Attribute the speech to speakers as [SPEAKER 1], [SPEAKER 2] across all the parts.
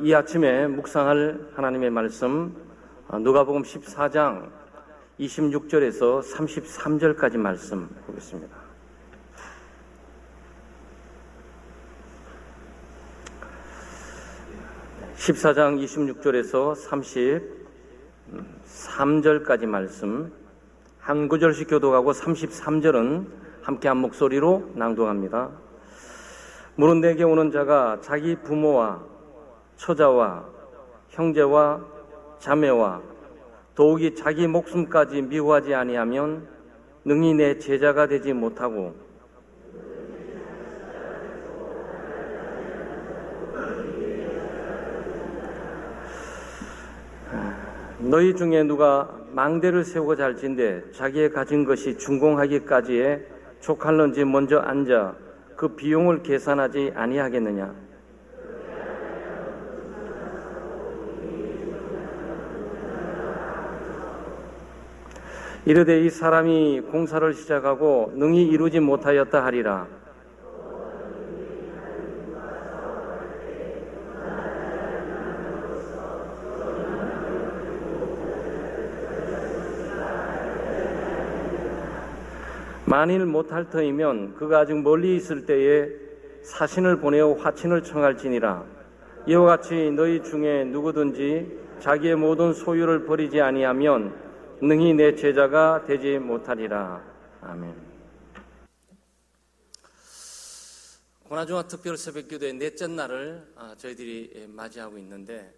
[SPEAKER 1] 이 아침에 묵상할 하나님의 말씀 누가복음 14장 26절에서 33절까지 말씀 보겠습니다. (14장) 26절에서 33절까지 말씀 한 구절씩 교독하고 33절은 함께 한 목소리로 낭독합니다. 물은 내게 오는 자가 자기 부모와 처자와 형제와 자매와 더욱이 자기 목숨까지 미워하지 아니하면 능히 내 제자가 되지 못하고, 너희 중에 누가 망대를 세우고자 할진대 자기의 가진 것이 준공하기까지에 족할런지 먼저 앉아 그 비용을 계산하지 아니하겠느냐? 이르되 이 사람이 공사를 시작하고 능히 이루지 못하였다 하리라. 만일 못할 터이면 그가 아직 멀리 있을 때에 사신을 보내어 화친을 청할지니라. 이와 같이 너희 중에 누구든지 자기의 모든 소유를 버리지 아니하면 능히 내 제자가 되지 못하리라. 아멘. 고난주간 특별 새벽기도의 넷째 날을 저희들이 맞이하고 있는데,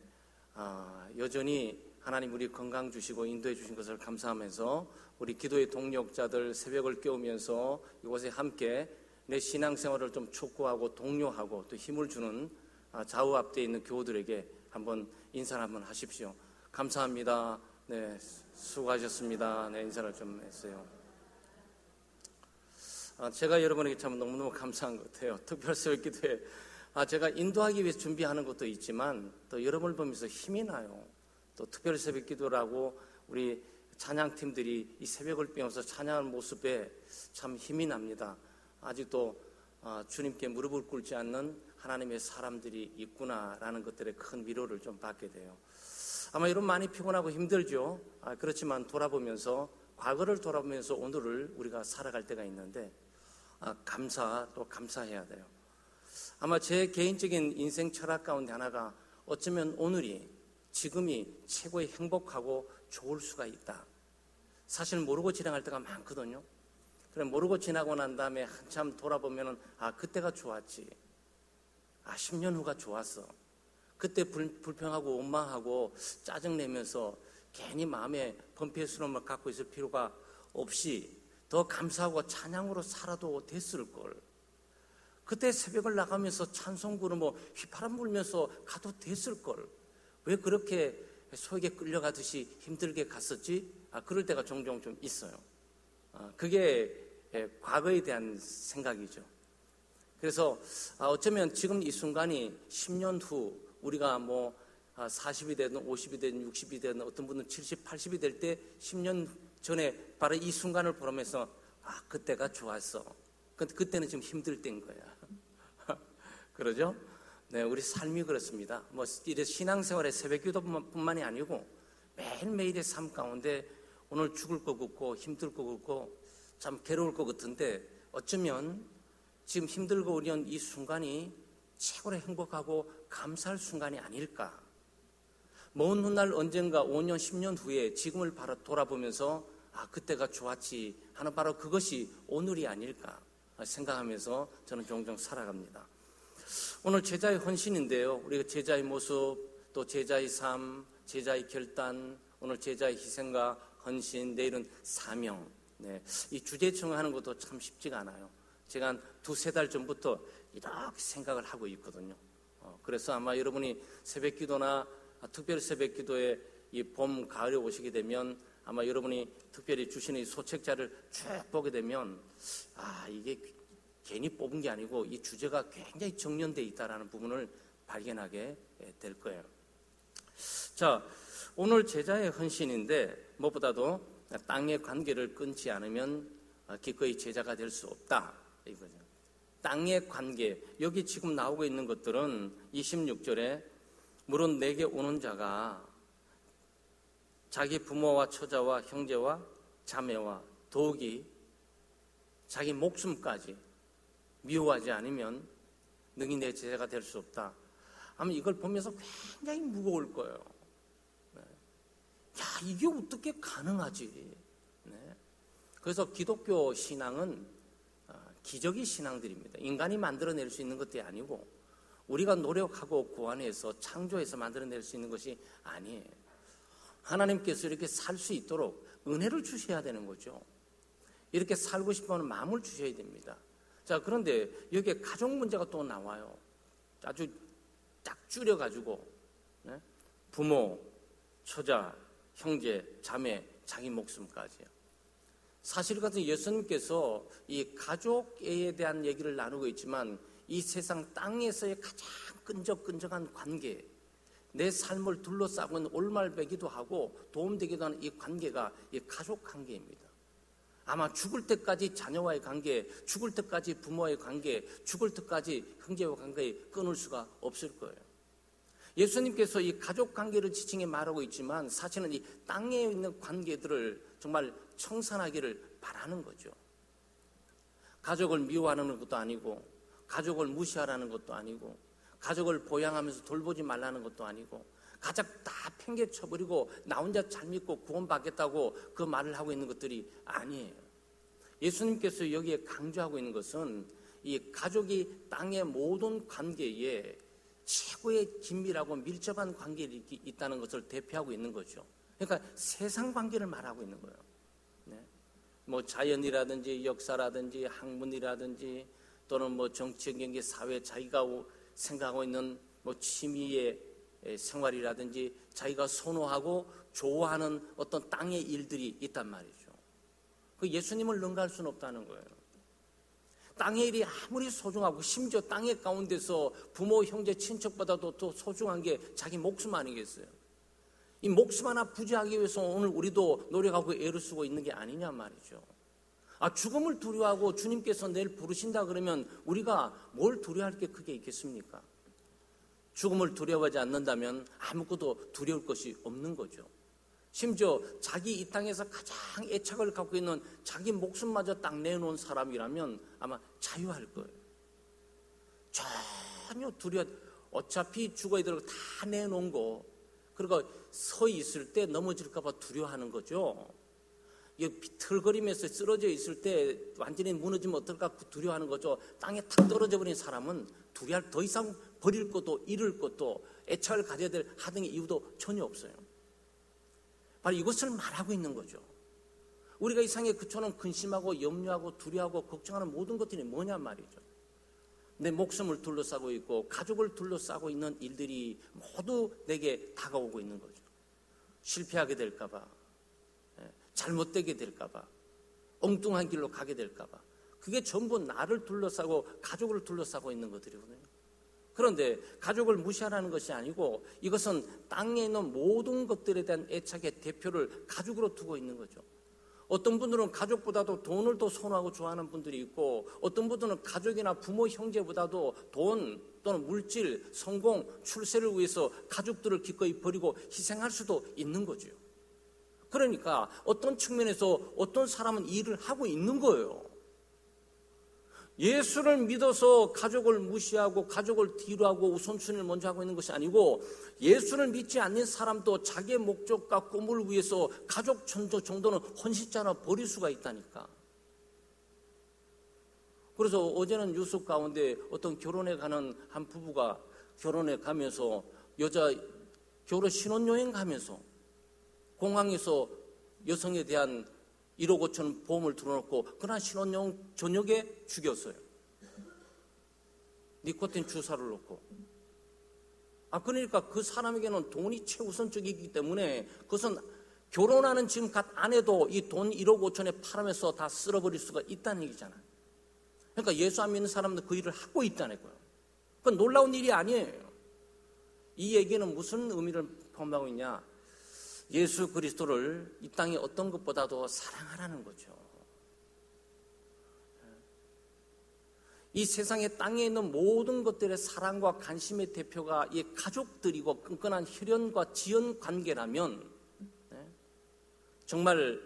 [SPEAKER 1] 여전히 하나님 우리 건강 주시고 인도해 주신 것을 감사하면서 우리 기도의 동력자들 새벽을 깨우면서 이곳에 함께 내 신앙생활을 좀 촉구하고 독려하고 또 힘을 주는 좌우 앞뒤에 있는 교우들에게 한번 인사를 한번 하십시오. 감사합니다. 네, 수고하셨습니다. 네, 인사를 좀 했어요. 제가 여러분에게 참 너무너무 감사한 것 같아요. 특별 새벽 기도에 제가 인도하기 위해서 준비하는 것도 있지만 또 여러분을 보면서 힘이 나요. 또 특별 새벽 기도라고 우리 찬양팀들이 이 새벽을 빼면서 찬양하는 모습에 참 힘이 납니다. 아직도 주님께 무릎을 꿇지 않는 하나님의 사람들이 있구나라는 것들에 큰 위로를 좀 받게 돼요. 아마 여러분 많이 피곤하고 힘들죠. 그렇지만 돌아보면서, 과거를 돌아보면서 오늘을 우리가 살아갈 때가 있는데 또 감사해야 돼요. 아마 제 개인적인 인생 철학 가운데 하나가 어쩌면 오늘이, 지금이 최고의 행복하고 좋을 수가 있다. 사실 모르고 지나갈 때가 많거든요. 그래, 모르고 지나고 난 다음에 한참 돌아보면은 그때가 좋았지. 10년 후가 좋았어. 그때 불평하고 원망하고 짜증내면서 괜히 마음에 번뇌스러움을 갖고 있을 필요가 없이 더 감사하고 찬양으로 살아도 됐을 걸. 그때 새벽을 나가면서 찬송 부르며 휘파람 불면서 가도 됐을 걸. 왜 그렇게 소에게 끌려가듯이 힘들게 갔었지? 그럴 때가 종종 좀 있어요. 그게 과거에 대한 생각이죠. 그래서 어쩌면 지금 이 순간이 10년 후 우리가 40이 되든 50이 되든 60이 되든 어떤 분은 70, 80이 될 때 10년 전에 바로 이 순간을 보면서 그때가 좋았어. 근데 그때는 지금 힘들 때인 거야. 그러죠? 네, 우리 삶이 그렇습니다. 이래 신앙생활의 새벽기도뿐만이 아니고 매일매일의 삶 가운데 오늘 죽을 것 같고 힘들 것 같고 참 괴로울 것 같은데 어쩌면 지금 힘들고 어려운 이 순간이 최고로 행복하고 감사할 순간이 아닐까. 먼 훗날 언젠가 5년, 10년 후에 지금을 바로 돌아보면서 그때가 좋았지 하는 바로 그것이 오늘이 아닐까 생각하면서 저는 종종 살아갑니다. 오늘 제자의 헌신인데요. 우리가 제자의 모습, 또 제자의 삶, 제자의 결단, 오늘 제자의 희생과 헌신, 내일은 사명. 네, 이 주제 정하는 것도 참 쉽지가 않아요. 제가 한 2-3달 전부터 이렇게 생각을 하고 있거든요. 그래서 아마 여러분이 새벽기도나 특별 새벽기도에 이 봄, 가을에 오시게 되면 아마 여러분이 특별히 주시는 이 소책자를 쭉 보게 되면 이게 괜히 뽑은 게 아니고 이 주제가 굉장히 정련되어 있다는 부분을 발견하게 될 거예요. 자, 오늘 제자의 헌신인데 무엇보다도 땅의 관계를 끊지 않으면 기꺼이 제자가 될 수 없다 이거죠. 땅의 관계, 여기 지금 나오고 있는 것들은 26절에 물은 내게 오는 자가 자기 부모와 처자와 형제와 자매와 더욱이 자기 목숨까지 미워하지 않으면 능히 내 제자가 될 수 없다. 아마 이걸 보면서 굉장히 무거울 거예요. 야, 이게 어떻게 가능하지? 네. 그래서 기독교 신앙은 기적의 신앙들입니다. 인간이 만들어낼 수 있는 것들이 아니고 우리가 노력하고 고안해서 창조해서 만들어낼 수 있는 것이 아니에요. 하나님께서 이렇게 살 수 있도록 은혜를 주셔야 되는 거죠. 이렇게 살고 싶어하는 마음을 주셔야 됩니다. 자, 그런데 여기에 가족 문제가 또 나와요. 아주 딱 줄여가지고 네? 부모, 처자, 형제, 자매, 자기 목숨까지요. 사실 같은 예수님께서 이 가족에 대한 얘기를 나누고 있지만 이 세상 땅에서의 가장 끈적끈적한 관계, 내 삶을 둘러싸고 있는 올말배기도 하고 도움되기도 하는 이 관계가 이 가족 관계입니다. 아마 죽을 때까지 자녀와의 관계, 죽을 때까지 부모와의 관계, 죽을 때까지 형제와 관계에 끊을 수가 없을 거예요. 예수님께서 이 가족 관계를 지칭해 말하고 있지만 사실은 이 땅에 있는 관계들을 정말 청산하기를 바라는 거죠. 가족을 미워하는 것도 아니고 가족을 무시하라는 것도 아니고 가족을 보양하면서 돌보지 말라는 것도 아니고 가족 다 팽개쳐버리고 나 혼자 잘 믿고 구원받겠다고 그 말을 하고 있는 것들이 아니에요. 예수님께서 여기에 강조하고 있는 것은 이 가족이 땅의 모든 관계에 최고의 긴밀하고 밀접한 관계가 있다는 것을 대표하고 있는 거죠. 그러니까 세상 관계를 말하고 있는 거예요. 네. 뭐 자연이라든지 역사라든지 학문이라든지 또는 뭐 정치적 경제, 사회, 자기가 생각하고 있는 뭐 취미의 생활이라든지 자기가 선호하고 좋아하는 어떤 땅의 일들이 있단 말이죠. 그 예수님을 능가할 수는 없다는 거예요. 땅의 일이 아무리 소중하고 심지어 땅의 가운데서 부모, 형제, 친척보다도 더 소중한 게 자기 목숨 아니겠어요? 이 목숨 하나 부지하기 위해서 오늘 우리도 노력하고 애를 쓰고 있는 게 아니냐 말이죠. 죽음을 두려워하고 주님께서 내일 부르신다 그러면 우리가 뭘 두려워할 게 크게 있겠습니까? 죽음을 두려워하지 않는다면 아무것도 두려울 것이 없는 거죠. 심지어 자기 이 땅에서 가장 애착을 갖고 있는 자기 목숨마저 딱 내놓은 사람이라면 아마 자유할 거예요. 전혀 어차피 죽어야 될 거 다 내놓은 거, 그리고 서 있을 때 넘어질까 봐 두려워하는 거죠. 비틀거리면서 쓰러져 있을 때 완전히 무너지면 어떨까 두려워하는 거죠. 땅에 탁 떨어져 버린 사람은 두려워할, 더 이상 버릴 것도 잃을 것도 애착을 가져야 될 하등의 이유도 전혀 없어요. 바로 이것을 말하고 있는 거죠. 우리가 이 세상에 그처럼 근심하고 염려하고 두려워하고 걱정하는 모든 것들이 뭐냐 말이죠. 내 목숨을 둘러싸고 있고 가족을 둘러싸고 있는 일들이 모두 내게 다가오고 있는 거죠. 실패하게 될까 봐, 잘못되게 될까 봐, 엉뚱한 길로 가게 될까 봐, 그게 전부 나를 둘러싸고 가족을 둘러싸고 있는 것들이거든요. 그런데 가족을 무시하라는 것이 아니고 이것은 땅에 있는 모든 것들에 대한 애착의 대표를 가족으로 두고 있는 거죠. 어떤 분들은 가족보다도 돈을 더 선호하고 좋아하는 분들이 있고 어떤 분들은 가족이나 부모, 형제보다도 돈 또는 물질, 성공, 출세를 위해서 가족들을 기꺼이 버리고 희생할 수도 있는 거죠. 그러니까 어떤 측면에서 어떤 사람은 일을 하고 있는 거예요. 예수를 믿어서 가족을 무시하고 가족을 뒤로하고 우선순위를 먼저 하고 있는 것이 아니고 예수를 믿지 않는 사람도 자기의 목적과 꿈을 위해서 가족 정도는 헌신자나 버릴 수가 있다니까. 그래서 어제는 뉴스 가운데 어떤 결혼에 가는 한 부부가 결혼에 가면서 여자 결혼 신혼여행 가면서 공항에서 여성에 대한 1억 5천 보험을 들어놓고 그날 신혼여행 저녁에 죽였어요. 니코틴 주사를 놓고. 그러니까 그 사람에게는 돈이 최우선적이기 때문에 그것은 결혼하는 지금 갓 아내도 이 돈 1억 5천에 팔으면서 다 쓸어버릴 수가 있다는 얘기잖아요. 그러니까 예수 안 믿는 사람도 그 일을 하고 있다는 거예요. 그건 놀라운 일이 아니에요. 이 얘기는 무슨 의미를 포함하고 있냐? 예수 그리스도를 이 땅의 어떤 것보다도 사랑하라는 거죠. 이 세상에 땅에 있는 모든 것들의 사랑과 관심의 대표가 이 가족들이고 끈끈한 혈연과 지연 관계라면 정말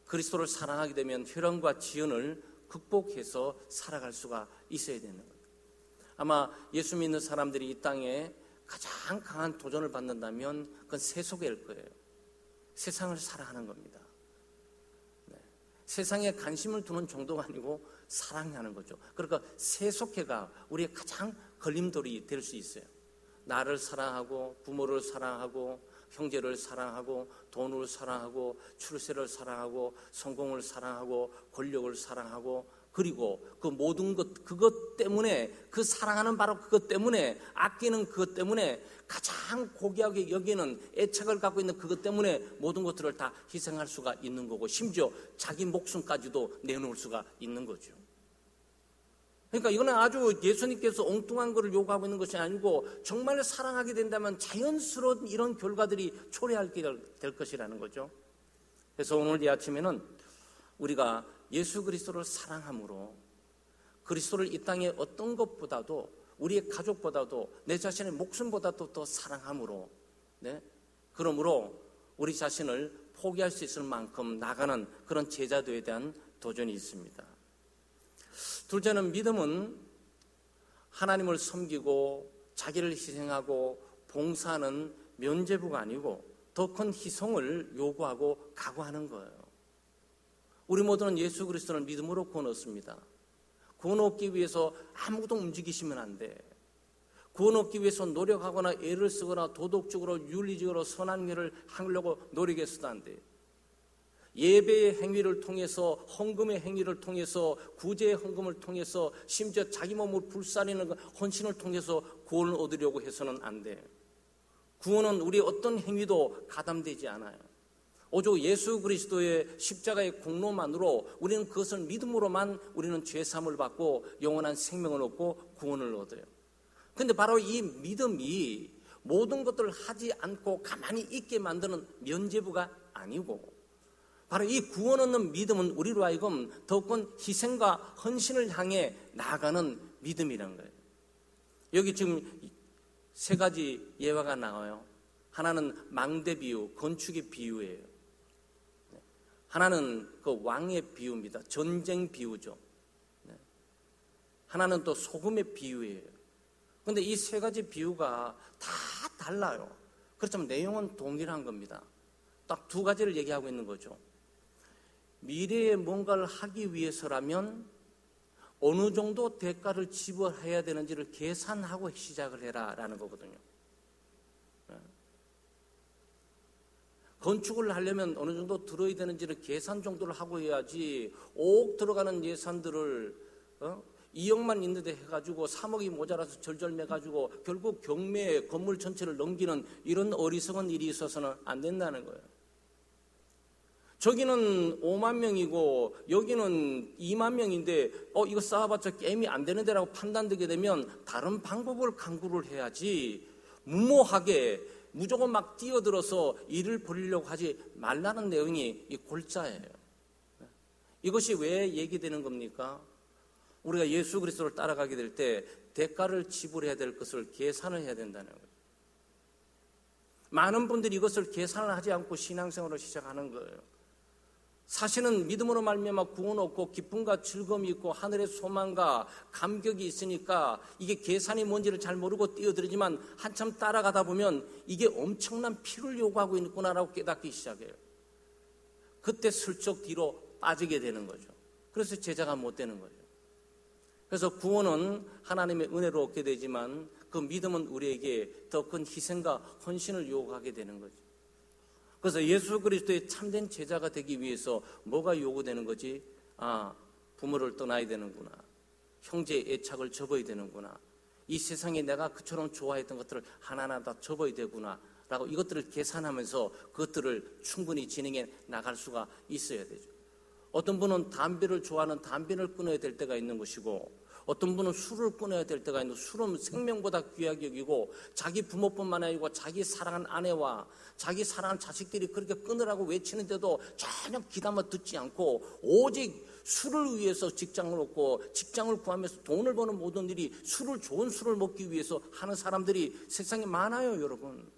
[SPEAKER 1] 그리스도를 사랑하게 되면 혈연과 지연을 극복해서 살아갈 수가 있어야 되는 거예요. 아마 예수 믿는 사람들이 이 땅에 가장 강한 도전을 받는다면 그건 세속일 거예요. 세상을 사랑하는 겁니다. 세상에 관심을 두는 정도가 아니고 사랑하는 거죠. 그러니까 세속해가 우리의 가장 걸림돌이 될 수 있어요. 나를 사랑하고 부모를 사랑하고 형제를 사랑하고 돈을 사랑하고 출세를 사랑하고 성공을 사랑하고 권력을 사랑하고 그리고 그 모든 것 그것 때문에 그 사랑하는 바로 그것 때문에 아끼는 그것 때문에 가장 고귀하게 여기는 애착을 갖고 있는 그것 때문에 모든 것들을 다 희생할 수가 있는 거고 심지어 자기 목숨까지도 내놓을 수가 있는 거죠. 그러니까 이거는 아주 예수님께서 엉뚱한 것을 요구하고 있는 것이 아니고 정말 사랑하게 된다면 자연스러운 이런 결과들이 초래하게 될 것이라는 거죠. 그래서 오늘 이 아침에는 우리가 예수 그리스도를 사랑함으로 그리스도를 이 땅에 어떤 것보다도 우리의 가족보다도 내 자신의 목숨보다도 더 사랑함으로 그러므로 우리 자신을 포기할 수 있을 만큼 나가는 그런 제자도에 대한 도전이 있습니다. 둘째는 믿음은 하나님을 섬기고 자기를 희생하고 봉사하는 면죄부가 아니고 더 큰 희생을 요구하고 각오하는 거예요. 우리 모두는 예수 그리스도를 믿음으로 구원 얻습니다. 구원 얻기 위해서 아무것도 움직이시면 안 돼. 구원 얻기 위해서 노력하거나 애를 쓰거나 도덕적으로 윤리적으로 선한 일을 하려고 노력해서도 안 돼. 예배의 행위를 통해서 헌금의 행위를 통해서 구제의 헌금을 통해서 심지어 자기 몸을 불사르는 헌신을 통해서 구원을 얻으려고 해서는 안 돼. 구원은 우리 어떤 행위도 가담되지 않아요. 오직 예수 그리스도의 십자가의 공로만으로 우리는 그것을 믿음으로만 우리는 죄사함을 받고 영원한 생명을 얻고 구원을 얻어요. 그런데 바로 이 믿음이 모든 것들을 하지 않고 가만히 있게 만드는 면죄부가 아니고 바로 이 구원 얻는 믿음은 우리로 하여금 더욱 희생과 헌신을 향해 나아가는 믿음이라는 거예요. 여기 지금 세 가지 예화가 나와요. 하나는 망대 비유, 건축의 비유예요. 하나는 그 왕의 비유입니다. 전쟁 비유죠. 하나는 또 소금의 비유예요. 그런데 이 세 가지 비유가 다 달라요. 그렇지만 내용은 동일한 겁니다. 딱 두 가지를 얘기하고 있는 거죠. 미래에 뭔가를 하기 위해서라면 어느 정도 대가를 지불해야 되는지를 계산하고 시작을 해라라는 거거든요. 건축을 하려면 어느 정도 들어야 되는지를 계산 정도를 하고 해야지 5억 들어가는 예산들을 2억만 있는데 해가지고 3억이 모자라서 절절매가지고 결국 경매에 건물 전체를 넘기는 이런 어리석은 일이 있어서는 안 된다는 거예요. 저기는 5만 명이고 여기는 2만 명인데 이거 쌓아봤자 게임이 안 되는 데라고 판단되게 되면 다른 방법을 강구를 해야지 무모하게 무조건 막 뛰어들어서 일을 벌이려고 하지 말라는 내용이 이 골자예요. 이것이 왜 얘기되는 겁니까? 우리가 예수 그리스도를 따라가게 될 때 대가를 지불해야 될 것을 계산을 해야 된다는 거예요. 많은 분들이 이것을 계산을 하지 않고 신앙생활을 시작하는 거예요. 사실은 믿음으로 말미암아 구원 얻고 기쁨과 즐거움이 있고 하늘의 소망과 감격이 있으니까 이게 계산이 뭔지를 잘 모르고 뛰어들지만 한참 따라가다 보면 이게 엄청난 피를 요구하고 있구나라고 깨닫기 시작해요. 그때 슬쩍 뒤로 빠지게 되는 거죠. 그래서 제자가 못 되는 거죠. 그래서 구원은 하나님의 은혜로 얻게 되지만 그 믿음은 우리에게 더 큰 희생과 헌신을 요구하게 되는 거죠. 그래서 예수 그리스도의 참된 제자가 되기 위해서 뭐가 요구되는 거지? 부모를 떠나야 되는구나. 형제의 애착을 접어야 되는구나. 이 세상에 내가 그처럼 좋아했던 것들을 하나하나 다 접어야 되구나 라고 이것들을 계산하면서 그것들을 충분히 진행해 나갈 수가 있어야 되죠. 어떤 분은 담배를 좋아하는 담배를 끊어야 될 때가 있는 것이고 어떤 분은 술을 끊어야 될 때가 있는데 술은 생명보다 귀하게 여기고 자기 부모뿐만 아니고 자기 사랑하는 아내와 자기 사랑하는 자식들이 그렇게 끊으라고 외치는데도 전혀 귀담아 듣지 않고 오직 술을 위해서 직장을 얻고 직장을 구하면서 돈을 버는 모든 일이 좋은 술을 먹기 위해서 하는 사람들이 세상에 많아요, 여러분.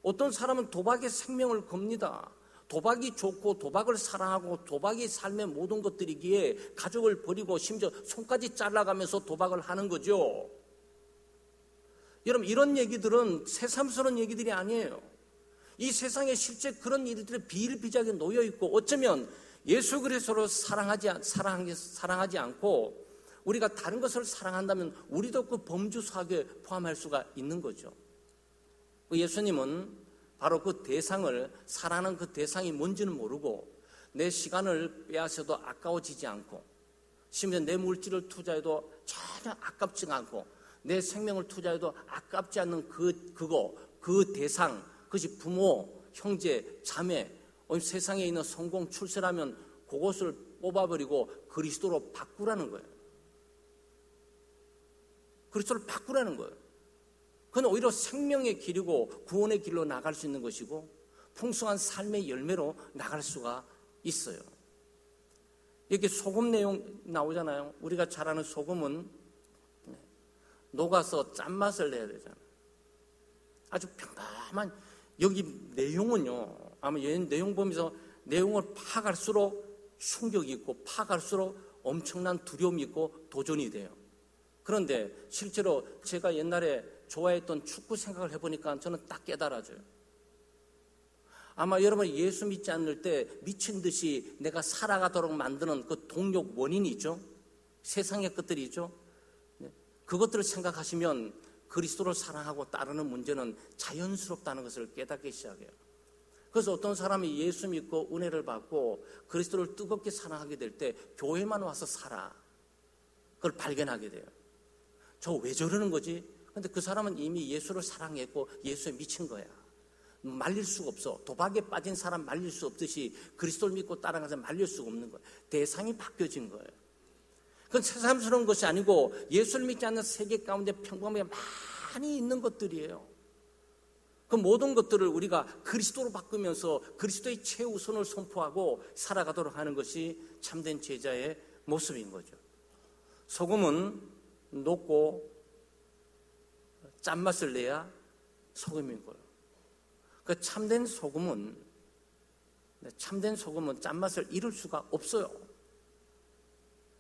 [SPEAKER 1] 어떤 사람은 도박에 생명을 겁니다. 도박이 좋고 도박을 사랑하고 도박이 삶의 모든 것들이기에 가족을 버리고 심지어 손까지 잘라가면서 도박을 하는 거죠. 여러분, 이런 얘기들은 새삼스러운 얘기들이 아니에요. 이 세상에 실제 그런 일들이 비일비재하게 놓여 있고 어쩌면 예수 그리스도를 사랑하지 않고 우리가 다른 것을 사랑한다면 우리도 그 범주 사역에 포함할 수가 있는 거죠. 예수님은 바로 그 대상을, 사랑하는 그 대상이 뭔지는 모르고 내 시간을 빼앗아도 아까워지지 않고 심지어 내 물질을 투자해도 전혀 아깝지 않고 내 생명을 투자해도 아깝지 않는 그 대상, 그것이 부모, 형제, 자매, 세상에 있는 성공, 출세라면 그것을 뽑아버리고 그리스도로 바꾸라는 거예요. 그리스도를 바꾸라는 거예요. 그건 오히려 생명의 길이고 구원의 길로 나갈 수 있는 것이고 풍성한 삶의 열매로 나갈 수가 있어요. 이렇게 소금 내용 나오잖아요. 우리가 잘 아는 소금은 녹아서 짠맛을 내야 되잖아요. 아주 평범한, 여기 내용은요, 아마 내용 보면서 내용을 파갈수록 충격이 있고 파갈수록 엄청난 두려움이 있고 도전이 돼요. 그런데 실제로 제가 옛날에 좋아했던 축구 생각을 해보니까 저는 딱 깨달아져요. 아마 여러분이 예수 믿지 않을 때 미친 듯이 내가 살아가도록 만드는 그 동력 원인이 있죠. 세상의 것들이 있죠. 그것들을 생각하시면 그리스도를 사랑하고 따르는 문제는 자연스럽다는 것을 깨닫기 시작해요. 그래서 어떤 사람이 예수 믿고 은혜를 받고 그리스도를 뜨겁게 사랑하게 될 때 교회만 와서 살아. 그걸 발견하게 돼요. 저 왜 저러는 거지? 근데 그 사람은 이미 예수를 사랑했고 예수에 미친 거야. 말릴 수가 없어. 도박에 빠진 사람 말릴 수 없듯이 그리스도를 믿고 따라가서 말릴 수가 없는 거예요. 대상이 바뀌어진 거예요. 그건 새삼스러운 것이 아니고 예수를 믿지 않는 세계 가운데 평범하게 많이 있는 것들이에요. 그 모든 것들을 우리가 그리스도로 바꾸면서 그리스도의 최우선을 선포하고 살아가도록 하는 것이 참된 제자의 모습인 거죠. 소금은 녹고 짠맛을 내야 소금인 거예요. 그 참된 소금은 짠맛을 잃을 수가 없어요.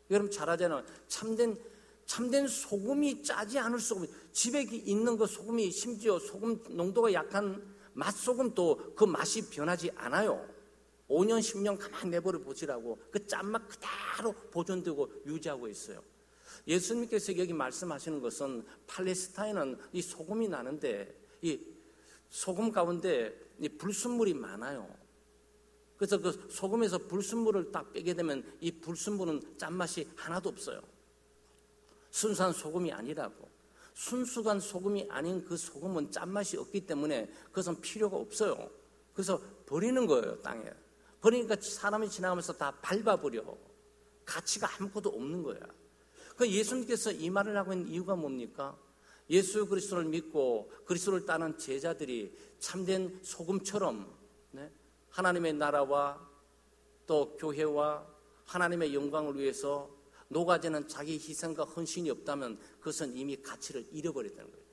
[SPEAKER 1] 여러분 잘 아잖아요. 참된 소금이 짜지 않을 수가 없어요. 집에 있는 그 소금이 심지어 소금 농도가 약한 맛소금도 그 맛이 변하지 않아요. 5년, 10년 가만히 내버려 보시라고 그 짠맛 그대로 보존되고 유지하고 있어요. 예수님께서 여기 말씀하시는 것은 팔레스타인은 이 소금이 나는데 이 소금 가운데 이 불순물이 많아요. 그래서 그 소금에서 불순물을 딱 빼게 되면 이 불순물은 짠맛이 하나도 없어요. 순수한 소금이 아니라고. 순수한 소금이 아닌 그 소금은 짠맛이 없기 때문에 그것은 필요가 없어요. 그래서 버리는 거예요, 땅에. 버리니까 사람이 지나가면서 다 밟아버려. 가치가 아무것도 없는 거야. 그 예수님께서 이 말을 하고 있는 이유가 뭡니까? 예수 그리스도를 믿고 그리스도를 따르는 제자들이 참된 소금처럼 하나님의 나라와 또 교회와 하나님의 영광을 위해서 녹아지는 자기 희생과 헌신이 없다면 그것은 이미 가치를 잃어버렸다는 거예요.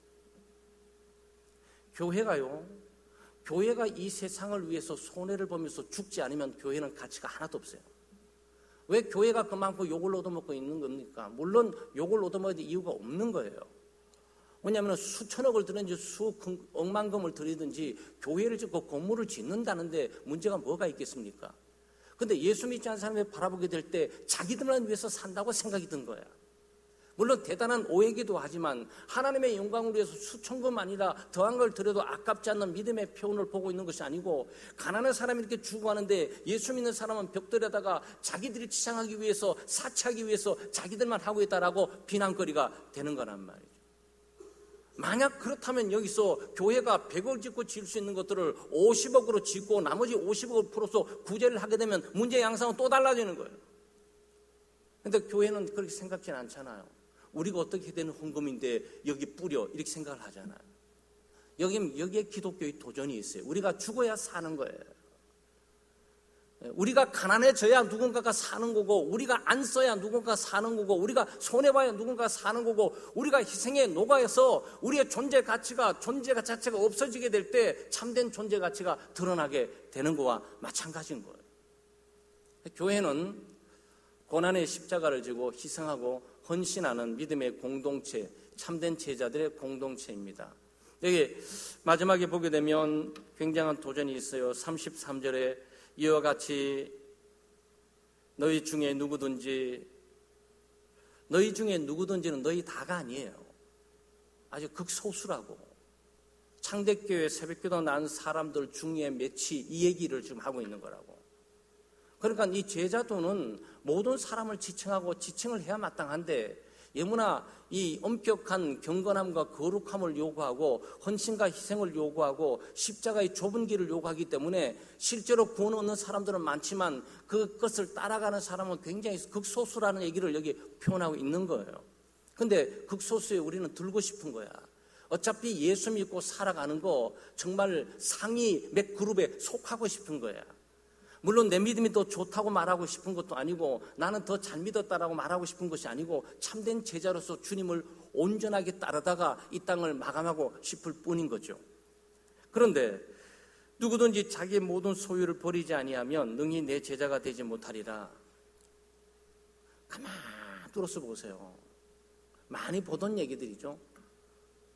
[SPEAKER 1] 교회가 이 세상을 위해서 손해를 보면서 죽지 않으면 교회는 가치가 하나도 없어요. 왜 교회가 그만큼 욕을 얻어먹고 있는 겁니까? 물론 욕을 얻어먹을 이유가 없는 거예요. 왜냐하면 수천억을 들든지 수억만금을 들이든지 교회를 짓고 건물을 짓는다는데 문제가 뭐가 있겠습니까? 근데 예수 믿지 않는 사람을 바라보게 될 때 자기들만 위해서 산다고 생각이 든 거야. 물론 대단한 오해기도 하지만 하나님의 영광을 위해서 수천금 아니라 더한 걸 들여도 아깝지 않는 믿음의 표현을 보고 있는 것이 아니고 가난한 사람이 이렇게 죽어가는데 예수 믿는 사람은 벽돌에다가 자기들이 치장하기 위해서 사치하기 위해서 자기들만 하고 있다라고 비난거리가 되는 거란 말이죠. 만약 그렇다면 여기서 교회가 100억 짓고 지을 수 있는 것들을 50억으로 짓고 나머지 50억을 풀어서 구제를 하게 되면 문제 양상은 또 달라지는 거예요. 근데 교회는 그렇게 생각지 않잖아요. 우리가 어떻게 되는 헌금인데 여기 뿌려 이렇게 생각을 하잖아요. 여기에 기독교의 도전이 있어요. 우리가 죽어야 사는 거예요. 우리가 가난해져야 누군가가 사는 거고, 우리가 안 써야 누군가가 사는 거고, 우리가 손해봐야 누군가가 사는 거고, 우리가 희생에 녹아서 우리의 존재 자체가 없어지게 될 때 참된 존재 가치가 드러나게 되는 거와 마찬가지인 거예요. 교회는 고난의 십자가를 지고 희생하고 헌신하는 믿음의 공동체, 참된 제자들의 공동체입니다. 여기 마지막에 보게 되면 굉장한 도전이 있어요. 33절에 이와 같이 너희 중에 누구든지는 너희 다가 아니에요. 아주 극소수라고. 창대교회 새벽기도 난 사람들 중에 몇이 이 얘기를 지금 하고 있는 거라고. 그러니까 이 제자도는 모든 사람을 지칭을 해야 마땅한데, 너무나 이 엄격한 경건함과 거룩함을 요구하고 헌신과 희생을 요구하고 십자가의 좁은 길을 요구하기 때문에 실제로 구원 얻는 사람들은 많지만 그것을 따라가는 사람은 굉장히 극소수라는 얘기를 여기 표현하고 있는 거예요. 근데 극소수에 우리는 들고 싶은 거야. 어차피 예수 믿고 살아가는 거 정말 상위 몇 그룹에 속하고 싶은 거야. 물론 내 믿음이 더 좋다고 말하고 싶은 것도 아니고, 나는 더 잘 믿었다라고 말하고 싶은 것이 아니고, 참된 제자로서 주님을 온전하게 따르다가 이 땅을 마감하고 싶을 뿐인 거죠. 그런데 누구든지 자기의 모든 소유를 버리지 아니하면 능히 내 제자가 되지 못하리라. 가만히 들어서 보세요. 많이 보던 얘기들이죠.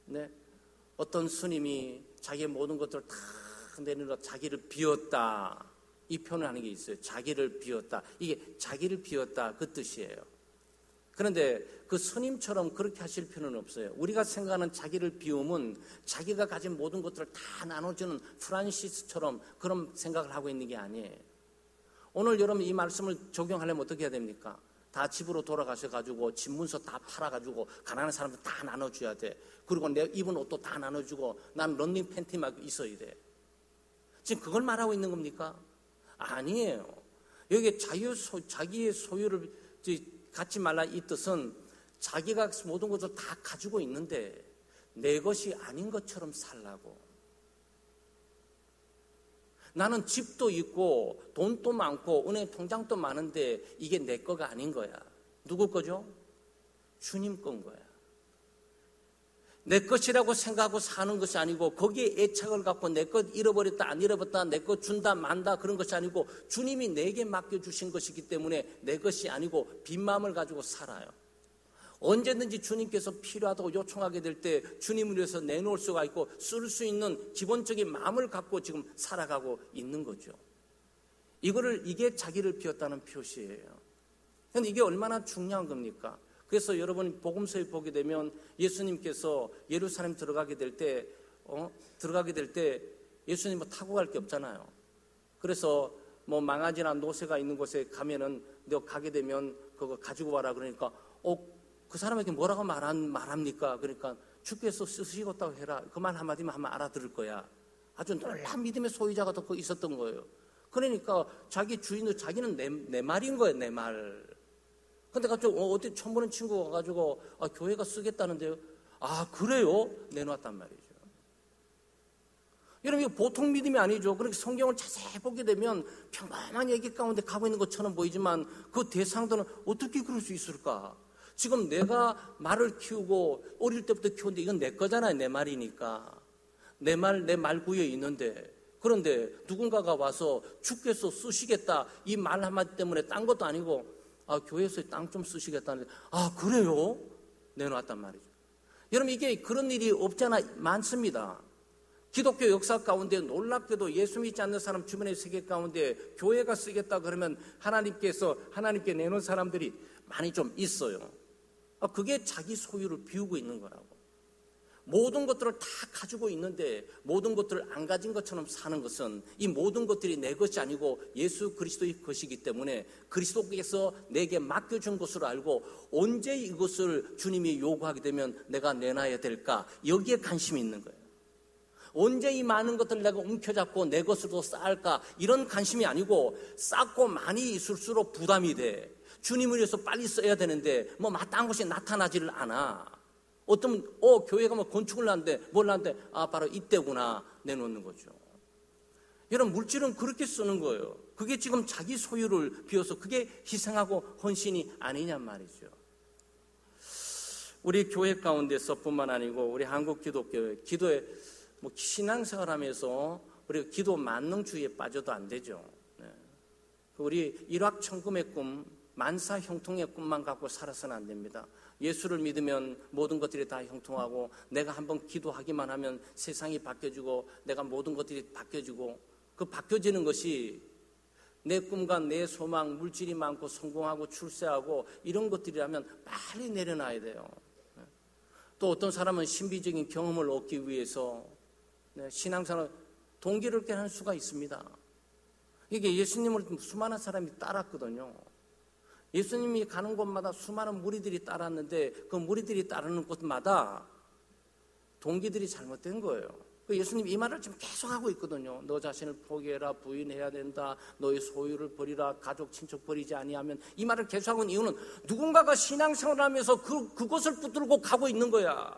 [SPEAKER 1] 네. 어떤 스님이 자기의 모든 것들을 다 내놓으라 자기를 비웠다, 이 표현을 하는 게 있어요. 자기를 비웠다. 이게 자기를 비웠다 그 뜻이에요. 그런데 그 스님처럼 그렇게 하실 필요는 없어요. 우리가 생각하는 자기를 비움은 자기가 가진 모든 것들을 다 나눠주는 프란시스처럼 그런 생각을 하고 있는 게 아니에요. 오늘 여러분 이 말씀을 적용하려면 어떻게 해야 됩니까? 다 집으로 돌아가셔가지고 집문서 다 팔아가지고 가난한 사람들 다 나눠줘야 돼. 그리고 내 입은 옷도 다 나눠주고 난 런닝 팬티만 있어야 돼. 지금 그걸 말하고 있는 겁니까? 아니에요. 여기 자기의 소유를 갖지 말라 이 뜻은 자기가 모든 것을 다 가지고 있는데 내 것이 아닌 것처럼 살라고. 나는 집도 있고 돈도 많고 은행 통장도 많은데 이게 내 거가 아닌 거야. 누구 거죠? 주님 건 거야. 내 것이라고 생각하고 사는 것이 아니고, 거기에 애착을 갖고 내 것 잃어버렸다 안 잃어버렸다 내 것 준다 만다 그런 것이 아니고, 주님이 내게 맡겨주신 것이기 때문에 내 것이 아니고 빈 마음을 가지고 살아요. 언제든지 주님께서 필요하다고 요청하게 될 때 주님을 위해서 내놓을 수가 있고 쓸 수 있는 기본적인 마음을 갖고 지금 살아가고 있는 거죠. 이게 자기를 비웠다는 표시예요. 그런데 이게 얼마나 중요한 겁니까? 그래서 여러분 복음서에 보게 되면 예수님께서 예루살렘 들어가게 될 때 예수님 뭐 타고 갈 게 없잖아요. 그래서 뭐 망아지나 노새가 있는 곳에 가면은 너 가게 되면 그거 가지고 와라 그러니까 그 사람에게 뭐라고 말합니까? 그러니까 주께서 쓰시겠다고 해라. 그 말 한마디만 하면 알아들을 거야. 아주 놀라운 믿음의 소유자가 더 있었던 거예요. 그러니까 자기 주인도 자기는 내 말인 거예요. 내 말. 근데 갑자기 어디 처음 보는 친구가 와가지고 교회가 쓰겠다는데요. 그래요? 내놓았단 말이죠. 여러분 이거 보통 믿음이 아니죠. 그렇게 성경을 자세히 보게 되면 평범한 얘기 가운데 가고 있는 것처럼 보이지만 그 대상들은 어떻게 그럴 수 있을까? 지금 내가 말을 키우고 어릴 때부터 키웠는데 이건 내 거잖아요. 내 말이니까. 내 말구에 있는데, 그런데 누군가가 와서 주께서 쓰시겠다 이 말 한마디 때문에 딴 것도 아니고 교회에서 땅 좀 쓰시겠다는데 그래요? 내놓았단 말이죠. 여러분 이게 그런 일이 없잖아. 많습니다. 기독교 역사 가운데 놀랍게도 예수 믿지 않는 사람 주변의 세계 가운데 교회가 쓰겠다 그러면 하나님께 내놓은 사람들이 많이 좀 있어요. 그게 자기 소유를 비우고 있는 거라고. 모든 것들을 다 가지고 있는데 모든 것들을 안 가진 것처럼 사는 것은 이 모든 것들이 내 것이 아니고 예수 그리스도의 것이기 때문에 그리스도께서 내게 맡겨준 것으로 알고 언제 이것을 주님이 요구하게 되면 내가 내놔야 될까? 여기에 관심이 있는 거예요. 언제 이 많은 것들을 내가 움켜잡고 내 것으로 쌓을까? 이런 관심이 아니고 쌓고 많이 있을수록 부담이 돼. 주님을 위해서 빨리 써야 되는데 뭐 마땅한 것이 나타나지를 않아. 어떤 교회 가면 건축을 하는데 뭘 하는데 바로 이때구나 내놓는 거죠. 여러분, 물질은 그렇게 쓰는 거예요. 그게 지금 자기 소유를 비워서 그게 희생하고 헌신이 아니냔 말이죠. 우리 교회 가운데서 뿐만 아니고 우리 한국 기독교회 기도에 신앙생활하면서 우리 기도 만능주의에 빠져도 안 되죠. 우리 일확천금의 꿈, 만사 형통의 꿈만 갖고 살아서는 안 됩니다. 예수를 믿으면 모든 것들이 다 형통하고 내가 한번 기도하기만 하면 세상이 바뀌어지고 내가 모든 것들이 바뀌어지고 그 바뀌어지는 것이 내 꿈과 내 소망, 물질이 많고 성공하고 출세하고 이런 것들이라면 빨리 내려놔야 돼요. 또 어떤 사람은 신비적인 경험을 얻기 위해서 신앙생활 동기를 깨는 수가 있습니다. 이게 예수님을 수많은 사람이 따랐거든요. 예수님이 가는 곳마다 수많은 무리들이 따랐는데 그 무리들이 따르는 곳마다 동기들이 잘못된 거예요. 예수님이 이 말을 지금 계속하고 있거든요. 너 자신을 포기해라, 부인해야 된다, 너의 소유를 버리라, 가족 친척 버리지 아니하면, 이 말을 계속하고 있는 이유는 누군가가 신앙생활을 하면서 그것을 붙들고 가고 있는 거야.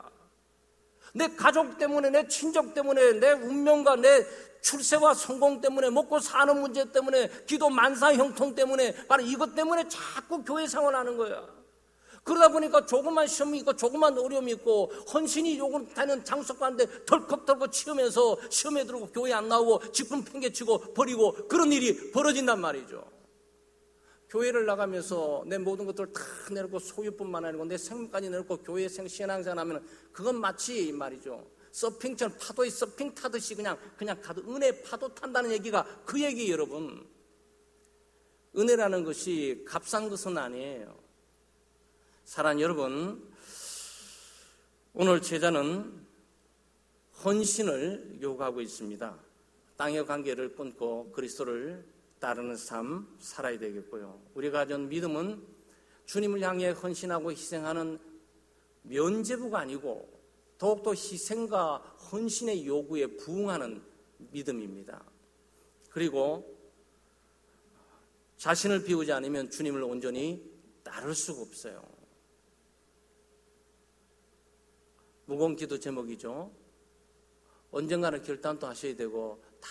[SPEAKER 1] 내 가족 때문에, 내 친족 때문에, 내 운명과 내 출세와 성공 때문에, 먹고 사는 문제 때문에, 기도 만사 형통 때문에, 바로 이것 때문에 자꾸 교회 생활하는 거야. 그러다 보니까 조그만 시험이 있고 조그만 어려움이 있고 헌신이 요구되는 장소 가는데 덜컥덜컥 치우면서 시험에 들고 교회 안 나오고 직분 팽개치고 버리고 그런 일이 벌어진단 말이죠. 교회를 나가면서 내 모든 것들을 다 내놓고 소유뿐만 아니고 내 생명까지 내놓고 교회 신앙생활 하면 그건 마치 말이죠, 서핑처럼 파도에 서핑 타듯이 그냥 가도 은혜 파도 탄다는 얘기가 그 얘기예요. 여러분, 은혜라는 것이 값싼 것은 아니에요. 사랑하는 여러분, 오늘 제자는 헌신을 요구하고 있습니다. 땅의 관계를 끊고 그리스도를 따르는 삶 살아야 되겠고요. 우리가 가진 믿음은 주님을 향해 헌신하고 희생하는 면죄부가 아니고 더욱더 희생과 헌신의 요구에 부응하는 믿음입니다. 그리고 자신을 비우지 않으면 주님을 온전히 따를 수가 없어요. 무거운 기도 제목이죠. 언젠가는 결단도 하셔야 되고 다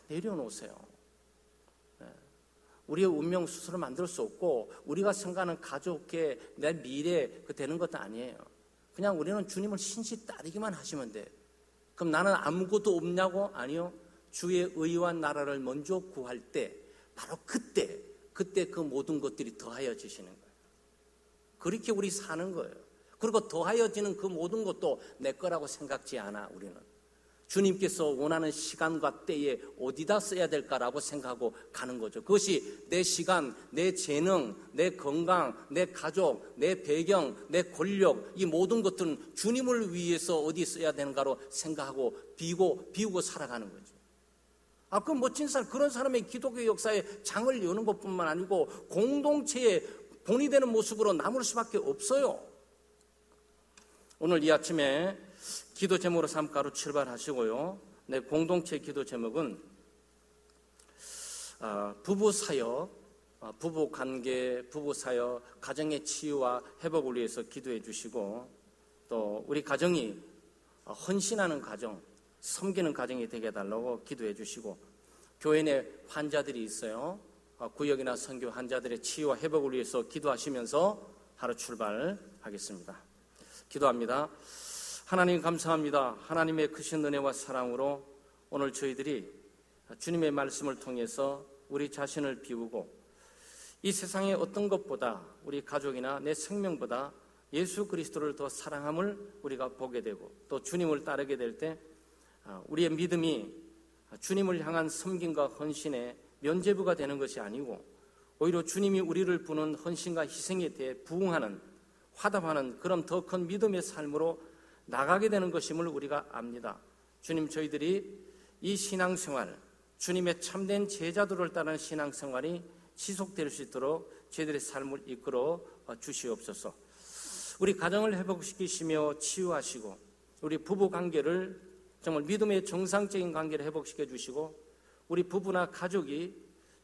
[SPEAKER 1] 내려놓으세요. 우리의 운명 스스로 만들 수 없고 우리가 생각하는 가족의 내 미래 되는 것도 아니에요. 그냥 우리는 주님을 신실히 따르기만 하시면 돼. 그럼 나는 아무것도 없냐고? 아니요. 주의 의와 나라를 먼저 구할 때 바로 그때 그 모든 것들이 더하여지시는 거예요. 그렇게 우리 사는 거예요. 그리고 더하여지는 그 모든 것도 내 거라고 생각지 않아. 우리는 주님께서 원하는 시간과 때에 어디다 써야 될까라고 생각하고 가는 거죠. 그것이 내 시간, 내 재능, 내 건강, 내 가족, 내 배경, 내 권력, 이 모든 것들은 주님을 위해서 어디 써야 되는가로 생각하고 비우고 살아가는 거죠. 그 멋진 사람, 그런 사람의 기독교 역사에 장을 여는 것뿐만 아니고 공동체의 본이 되는 모습으로 남을 수밖에 없어요. 오늘 이 아침에 기도 제목으로 삼가로 출발하시고요. 내 공동체 기도 제목은 부부 사역, 부부 관계, 부부 사역, 가정의 치유와 회복을 위해서 기도해 주시고, 또 우리 가정이 헌신하는 가정, 섬기는 가정이 되게 해달라고 기도해 주시고, 교회 내 환자들이 있어요. 구역이나 선교 환자들의 치유와 회복을 위해서 기도하시면서 하루 출발하겠습니다. 기도합니다. 하나님 감사합니다. 하나님의 크신 은혜와 사랑으로 오늘 저희들이 주님의 말씀을 통해서 우리 자신을 비우고 이 세상의 어떤 것보다 우리 가족이나 내 생명보다 예수 그리스도를 더 사랑함을 우리가 보게 되고 또 주님을 따르게 될 때 우리의 믿음이 주님을 향한 섬김과 헌신의 면죄부가 되는 것이 아니고 오히려 주님이 우리를 부는 헌신과 희생에 대해 부응하는 화답하는 그런 더 큰 믿음의 삶으로 나가게 되는 것임을 우리가 압니다. 주님, 저희들이 이 신앙생활, 주님의 참된 제자들을 따르는 신앙생활이 지속될 수 있도록 저희들의 삶을 이끌어 주시옵소서. 우리 가정을 회복시키시며 치유하시고 우리 부부 관계를 정말 믿음의 정상적인 관계를 회복시켜 주시고 우리 부부나 가족이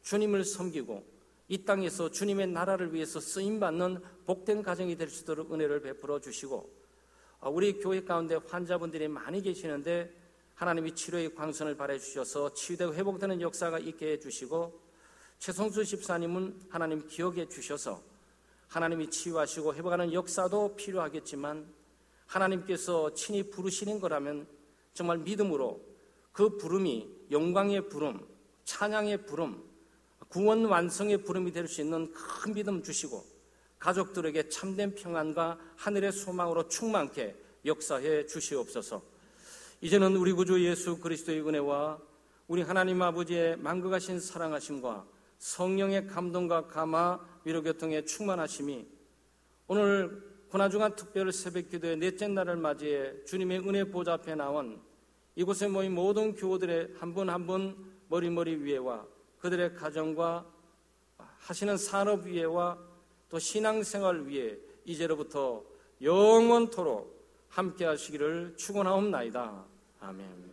[SPEAKER 1] 주님을 섬기고 이 땅에서 주님의 나라를 위해서 쓰임받는 복된 가정이 될 수 있도록 은혜를 베풀어 주시고, 우리 교회 가운데 환자분들이 많이 계시는데 하나님이 치료의 광선을 발해 주셔서 치유되고 회복되는 역사가 있게 해주시고, 최성수 집사님은 하나님 기억해 주셔서 하나님이 치유하시고 회복하는 역사도 필요하겠지만, 하나님께서 친히 부르시는 거라면 정말 믿음으로 그 부름이 영광의 부름, 찬양의 부름, 구원 완성의 부름이 될 수 있는 큰 믿음 주시고, 가족들에게 참된 평안과 하늘의 소망으로 충만케 역사해 주시옵소서. 이제는 우리 구주 예수 그리스도의 은혜와 우리 하나님 아버지의 만극하신 사랑하심과 성령의 감동과 감화 위로 교통의 충만하심이 오늘 고난중한 특별 새벽기도의 넷째 날을 맞이해 주님의 은혜 보좌 앞에 나온 이곳에 모인 모든 교우들의 한 분 한 분 머리머리 위에와 그들의 가정과 하시는 산업 위에와 또 신앙생활 위에 이제로부터 영원토록 함께 하시기를 축원하옵나이다. 아멘.